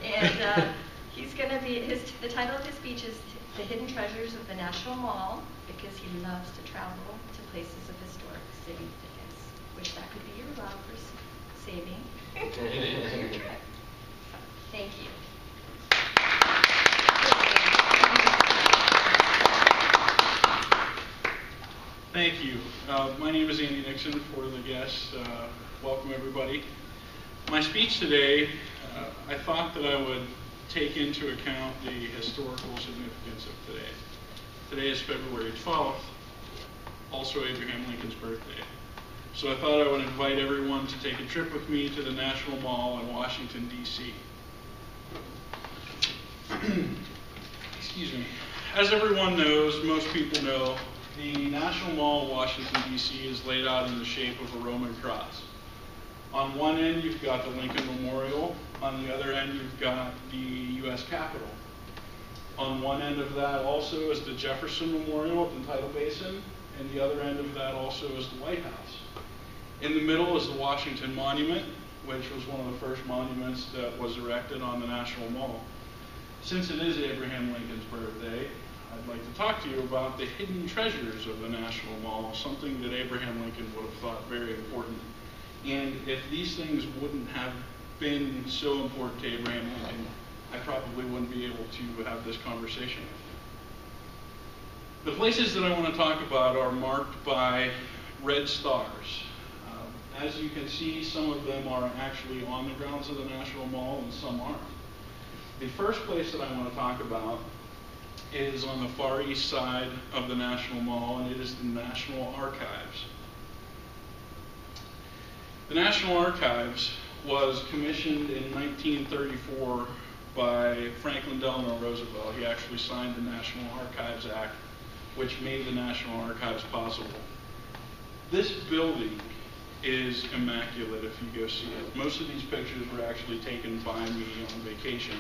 And he's going to be, the title of his speech is The Hidden Treasures of the National Mall, because he loves to travel to places of historic significance. Wish that could be your love for saving your trip. Thank you. Thank you. My name is Andy Nixon for the guests. Welcome everybody. My speech today, I thought that I would take into account the historical significance of today. Today is February 12th, also Abraham Lincoln's birthday. So I thought I would invite everyone to take a trip with me to the National Mall in Washington, D.C. Excuse me. As everyone knows, most people know, the National Mall in Washington, D.C. is laid out in the shape of a Roman cross. On one end, you've got the Lincoln Memorial. On the other end, you've got the U.S. Capitol. On one end of that also is the Jefferson Memorial at the Tidal Basin, and the other end of that also is the White House. In the middle is the Washington Monument, which was one of the first monuments that was erected on the National Mall. Since it is Abraham Lincoln's birthday, I'd like to talk to you about the hidden treasures of the National Mall, something that Abraham Lincoln would have thought very important. And if these things wouldn't have been so important to Abraham Lincoln, I probably wouldn't be able to have this conversation with you. The places that I want to talk about are marked by red stars. As you can see, some of them are actually on the grounds of the National Mall and some aren't. The first place that I want to talk about is on the far east side of the National Mall, and it is the National Archives. The National Archives was commissioned in 1934 by Franklin Delano Roosevelt. He actually signed the National Archives Act, which made the National Archives possible. This building is immaculate if you go see it. Most of these pictures were actually taken by me on vacation.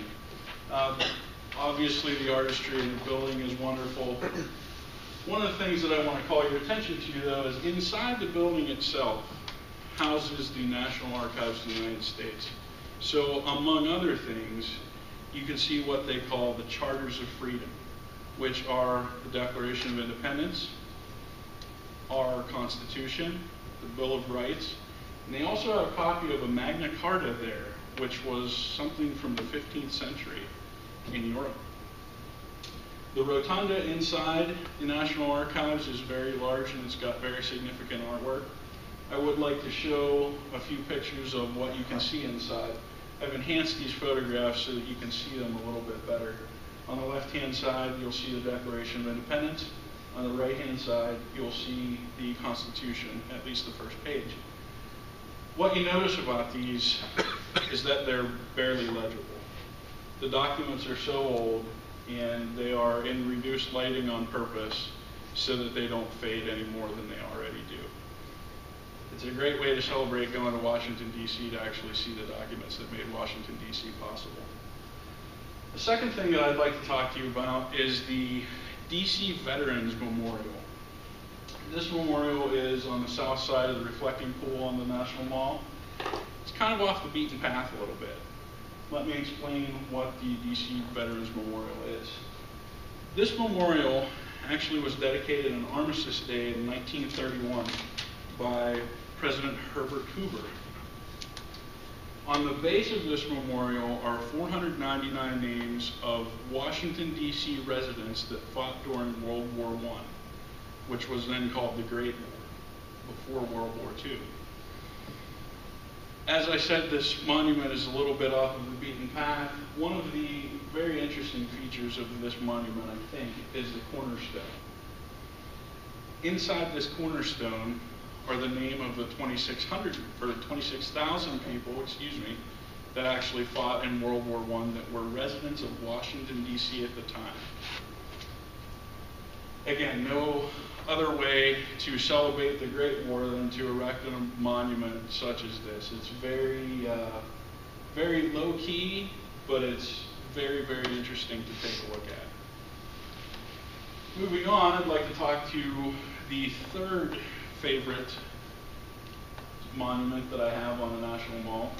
Obviously, the artistry in the building is wonderful. One of the things that I want to call your attention to, though, is inside the building itself houses the National Archives of the United States. So, among other things, you can see what they call the Charters of Freedom, which are the Declaration of Independence, our Constitution, the Bill of Rights, and they also have a copy of a Magna Carta there, which was something from the 15th century in Europe. The rotunda inside the National Archives is very large and it's got very significant artwork. I would like to show a few pictures of what you can see inside. I've enhanced these photographs so that you can see them a little bit better. On the left-hand side, you'll see the Declaration of Independence. On the right-hand side, you'll see the Constitution, at least the first page. What you notice about these is that they're barely legible. The documents are so old, and they are in reduced lighting on purpose so that they don't fade any more than they already do. It's a great way to celebrate going to Washington, D.C. to actually see the documents that made Washington, D.C. possible. The second thing that I'd like to talk to you about is the D.C. Veterans Memorial. This memorial is on the south side of the reflecting pool on the National Mall. It's kind of off the beaten path a little bit. Let me explain what the D.C. Veterans Memorial is. This memorial actually was dedicated on Armistice Day in 1931 by President Herbert Hoover. On the base of this memorial are 499 names of Washington, D.C. residents that fought during World War I, which was then called the Great War, before World War II. As I said, this monument is a little bit off of the beaten path. One of the very interesting features of this monument, I think, is the cornerstone. Inside this cornerstone are the name of the 26,000 people, that actually fought in World War I that were residents of Washington, D.C. at the time. Again, no other way to celebrate the Great War than to erect a monument such as this. It's very, very low-key, but it's very, very interesting to take a look at. Moving on, I'd like to talk to the third favorite monument that I have on the National Mall.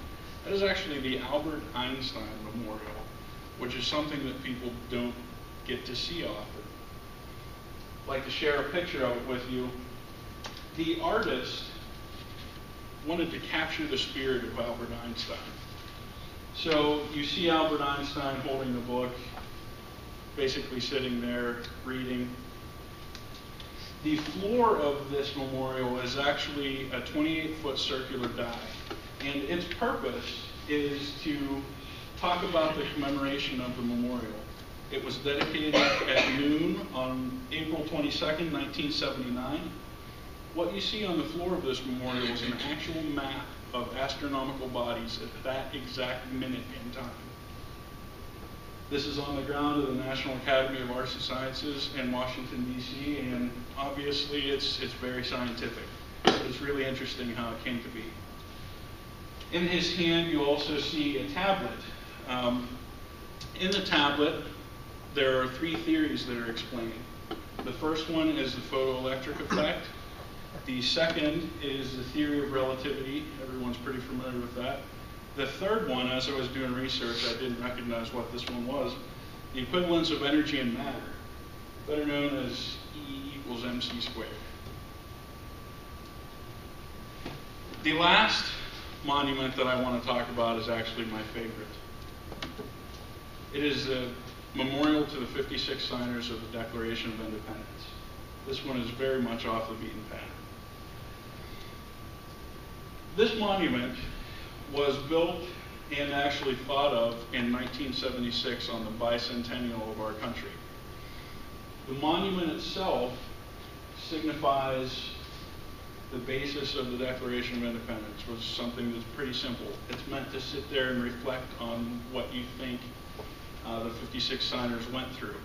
That is actually the Albert Einstein Memorial, which is something that people don't get to see often. I'd like to share a picture of it with you. The artist wanted to capture the spirit of Albert Einstein. So you see Albert Einstein holding the book, basically sitting there reading. The floor of this memorial is actually a 28-foot circular die, and its purpose is to talk about the commemoration of the memorial. It was dedicated at noon on April 22nd, 1979. What you see on the floor of this memorial is an actual map of astronomical bodies at that exact minute in time. This is on the ground of the National Academy of Arts and Sciences in Washington, D.C., and obviously it's very scientific. But it's really interesting how it came to be. In his hand, you also see a tablet. In the tablet, there are three theories that are explained. The first one is the photoelectric effect. The second is the theory of relativity. Everyone's pretty familiar with that. The third one, as I was doing research, I didn't recognize what this one was. The equivalence of energy and matter, better known as E equals mc squared. The last monument that I want to talk about is actually my favorite. It is the memorial to the 56 signers of the Declaration of Independence. This one is very much off the beaten path. This monument was built and actually thought of in 1976 on the bicentennial of our country. The monument itself signifies the basis of the Declaration of Independence, which is something that's pretty simple. It's meant to sit there and reflect on what you think the 56 signers went through.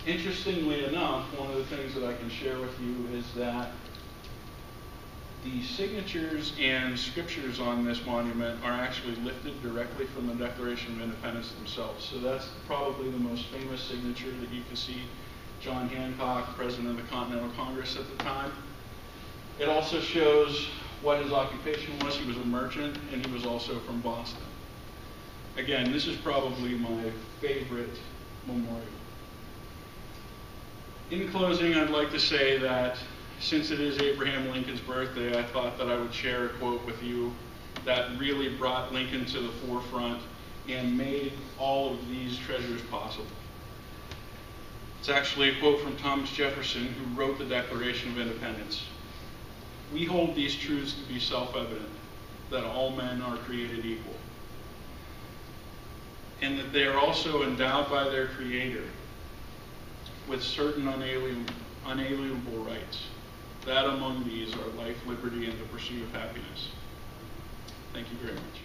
Interestingly enough, one of the things that I can share with you is that the signatures and scriptures on this monument are actually lifted directly from the Declaration of Independence themselves. So that's probably the most famous signature that you can see. John Hancock, President of the Continental Congress at the time. It also shows what his occupation was. He was a merchant, and he was also from Boston. Again, this is probably my favorite memorial. In closing, I'd like to say that since it is Abraham Lincoln's birthday, I thought that I would share a quote with you that really brought Lincoln to the forefront and made all of these treasures possible. It's actually a quote from Thomas Jefferson, who wrote the Declaration of Independence. We hold these truths to be self-evident, that all men are created equal, and that they are also endowed by their Creator with certain unalienable rights. That among these are life, liberty, and the pursuit of happiness. Thank you very much.